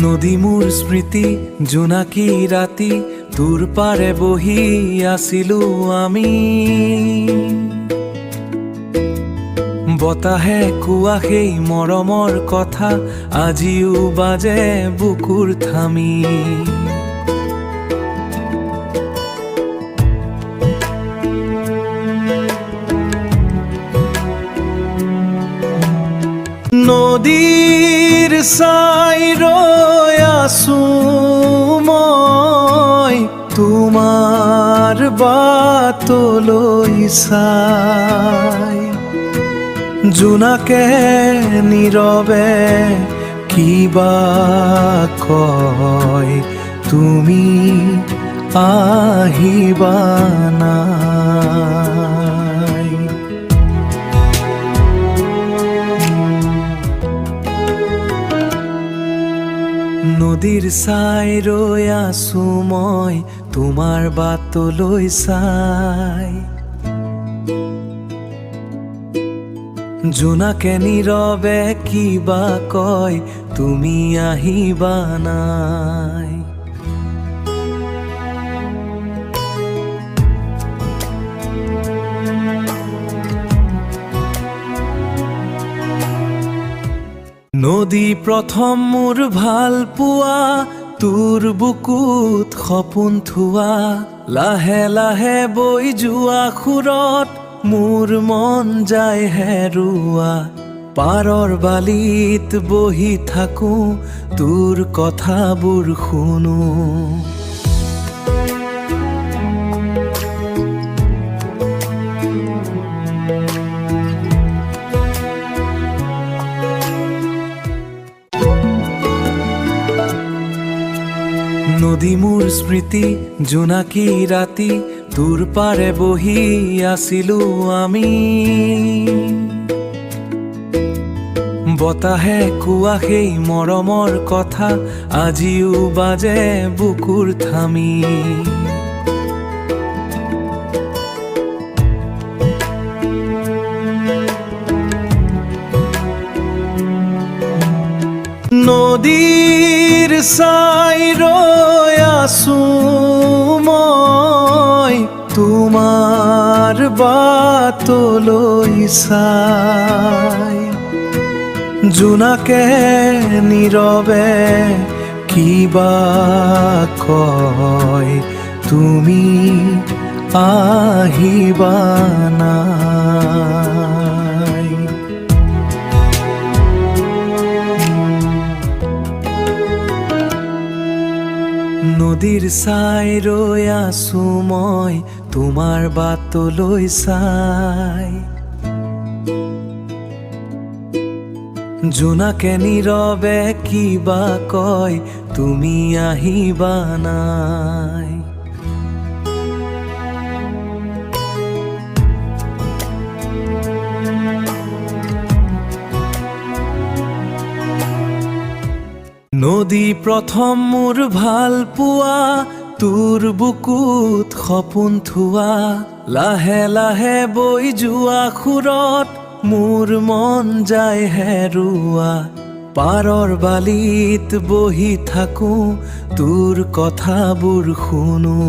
নদী মোৰ স্মৃতি জোনাকী ৰাতি তোৰ পাৰে বহি আছিলো আমি বতাহে কোৱা সেই মৰমৰ কথা আজিও বাজে বুকুৰ থামি নদীৰ চাই ৰৈ আছো মই তোমাৰ বাটলৈ চাই জোনাকে নীৰৱে কিবা কয় তুমি আহিবা নাই নদীৰ চাই ৰৈ আছো মই তোমাৰ বাটলৈ চাই জোনাকে নীৰৱে কিবা কয় তুমি আহিবা নাই নদী প্ৰথম মোৰ ভাল পোৱা তোৰ বুকুত সপোন থোৱা লাহে লাহে বৈ যোৱা সুৰত মোৰ মন যায় হেৰুৱা পাৰৰ বালিত বহি থাকো তোৰ কথাবোৰ শুনো নদী মোৰ স্মৃতি জোনাকী ৰাতি তোৰ পাৰে বহি আছিলো আমি বতাহে কোৱা সেই মৰমৰ কথা আজিও বাজে বুকুৰ থামি নদীৰ চাই ৰৈ আছো মই তোমাৰ বাটলৈ চাই জোনাকে নীৰৱে কিবা কয় তুমি আহিবা নাই নদীৰ চাই ৰৈ আছো মই তোমাৰ বাটলৈ চাই জোনাকে নীৰৱে কিবা কয় তুমি আহিবা নাই নদী প্ৰথম মোৰ ভাল পোৱা তোৰ বুকুত সপোন থোৱা লাহে লাহে বৈ যোৱা সুৰত মোৰ মন যায় হেৰুৱা পাৰৰ বালিত বহি থাকো তোৰ কথাবোৰ শুনো